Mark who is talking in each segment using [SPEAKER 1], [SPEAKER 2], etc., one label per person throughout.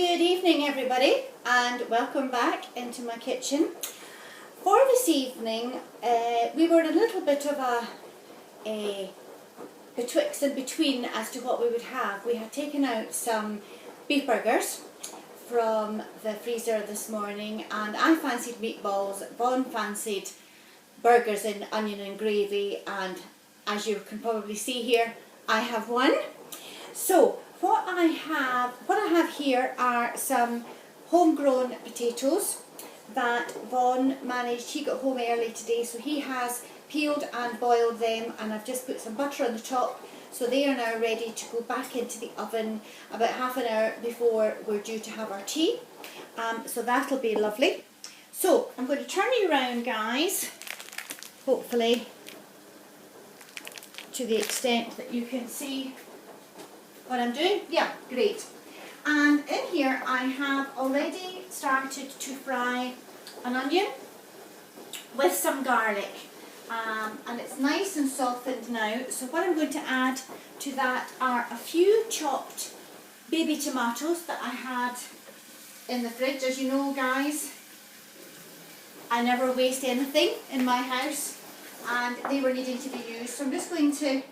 [SPEAKER 1] Good evening everybody and welcome back into my kitchen. For this evening we were in a little bit of a betwixt and between as to what we would have. We had taken out some beef burgers from the freezer this morning and I fancied meatballs, Vaughn fancied burgers in onion and gravy, and as you can probably see here I have one. So what I have here are some homegrown potatoes that Vaughn managed. He got home early today, so he has peeled and boiled them, and I've just put some butter on the top, so they are now ready to go back into the oven about half an hour before we're due to have our tea. So that'll be lovely. So I'm going to turn you around, guys, hopefully to the extent that you can see what I'm doing. Yeah, great. And in here I have already started to fry an onion with some garlic, and it's nice and softened now. So what I'm going to add to that are a few chopped baby tomatoes that I had in the fridge. As you know, guys, I never waste anything in my house, and they were needing to be used, so I'm just going to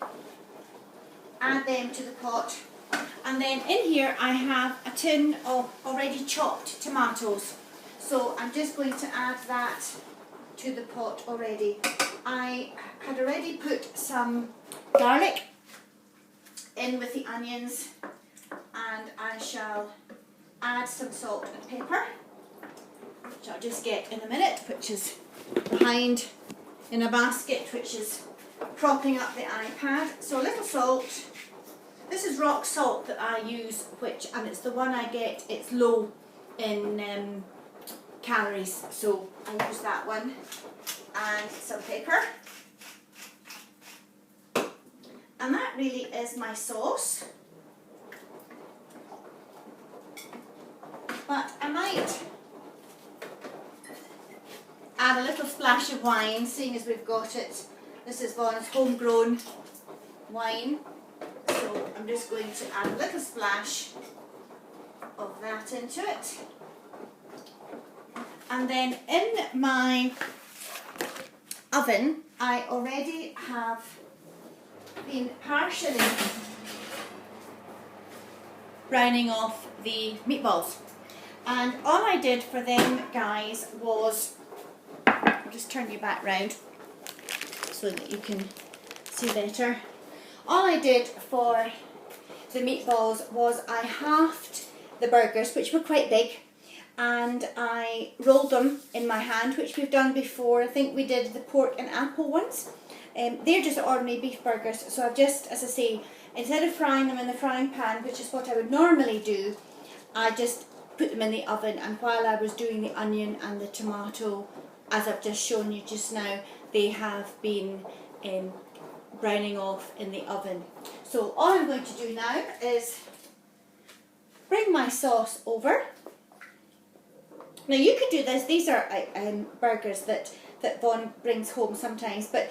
[SPEAKER 1] add them to the pot. And then in here I have a tin of already chopped tomatoes, so I'm just going to add that to the pot already. I had already put some garlic in with the onions, and I shall add some salt and pepper, which I'll just get in a minute, which is behind in a basket which is propping up the iPad. So a little salt. This is rock salt that I use, and it's the one I get. It's low in calories, so I use that one. And some pepper. And that really is my sauce. But I might add a little splash of wine, seeing as we've got it. This is Vaughn's homegrown wine. So I'm just going to add a little splash of that into it. And then in my oven I already have been partially browning off the meatballs. And all I did for them, guys, was, I'll just turn you back round so that you can see better. All I did for the meatballs was I halved the burgers, which were quite big, and I rolled them in my hand, which we've done before. I think we did the pork and apple ones. They're just ordinary beef burgers, so I've just, as I say, instead of frying them in the frying pan, which is what I would normally do, I just put them in the oven, and while I was doing the onion and the tomato, as I've just shown you just now, they have been browning off in the oven. So all I'm going to do now is bring my sauce over. Now you could do this, these are burgers that Vaughn brings home sometimes, but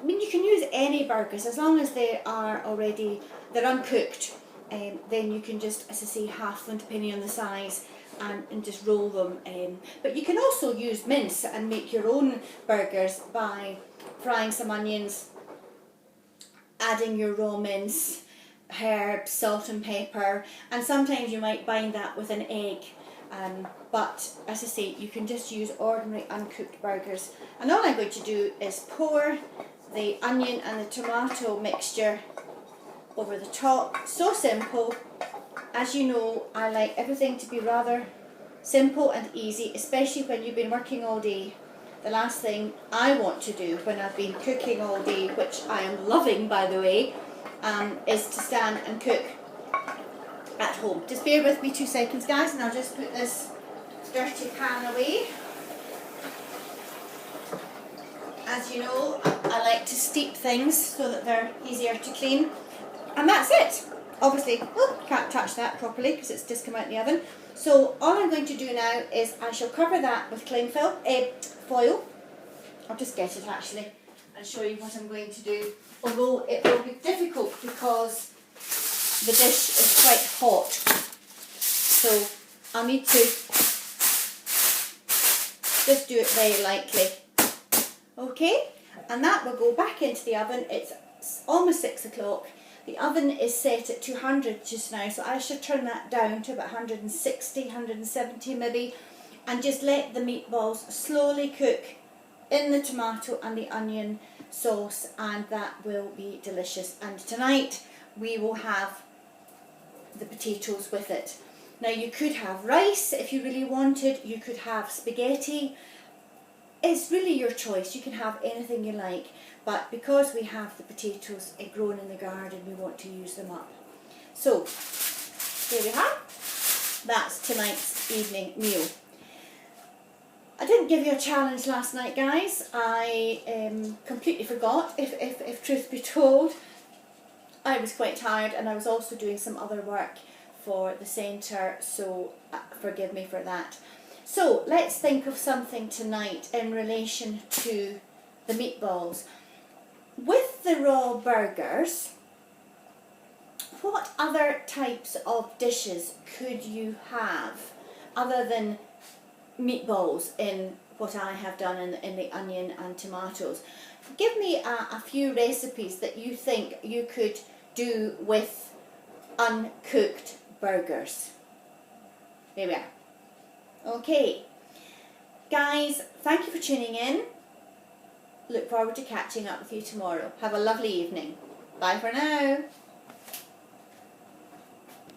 [SPEAKER 1] I mean, you can use any burgers as long as they are already, they're uncooked, then you can just, as I say, half them depending on the size, and just roll them. But you can also use mince and make your own burgers by frying some onions, adding your raw mince, herbs, salt and pepper, and sometimes you might bind that with an egg. But as I say, you can just use ordinary uncooked burgers. And all I'm going to do is pour the onion and the tomato mixture over the top. So simple. As you know, I like everything to be rather simple and easy, especially when you've been working all day. The last thing I want to do when I've been cooking all day, which I am loving by the way, is to stand and cook at home. Just bear with me 2 seconds, guys, and I'll just put this dirty pan away. As you know, I like to steep things so that they're easier to clean. And that's it. Obviously, can't touch that properly because it's just come out in the oven. So all I'm going to do now is I shall cover that with cling foil. I'll just get it actually and show you what I'm going to do. Although it will be difficult because the dish is quite hot. So allow me to just do it very lightly. Okay, and that will go back into the oven. It's almost 6 o'clock. The oven is set at 200 just now, so I should turn that down to about 160, 170 maybe, and just let the meatballs slowly cook in the tomato and the onion sauce, and that will be delicious. And tonight we will have the potatoes with it. Now you could have rice if you really wanted, you could have spaghetti. It's really your choice, you can have anything you like, but because we have the potatoes grown in the garden, we want to use them up. So, there we have. That's tonight's evening meal. I didn't give you a challenge last night, guys. I completely forgot, if truth be told. I was quite tired, and I was also doing some other work for the centre, so forgive me for that. So let's think of something tonight in relation to the meatballs. With the raw burgers, what other types of dishes could you have other than meatballs in what I have done in the onion and tomatoes? Give me a few recipes that you think you could do with uncooked burgers. There we are. Okay, guys, thank you for tuning in. Look forward to catching up with you tomorrow. Have a lovely evening. Bye for now.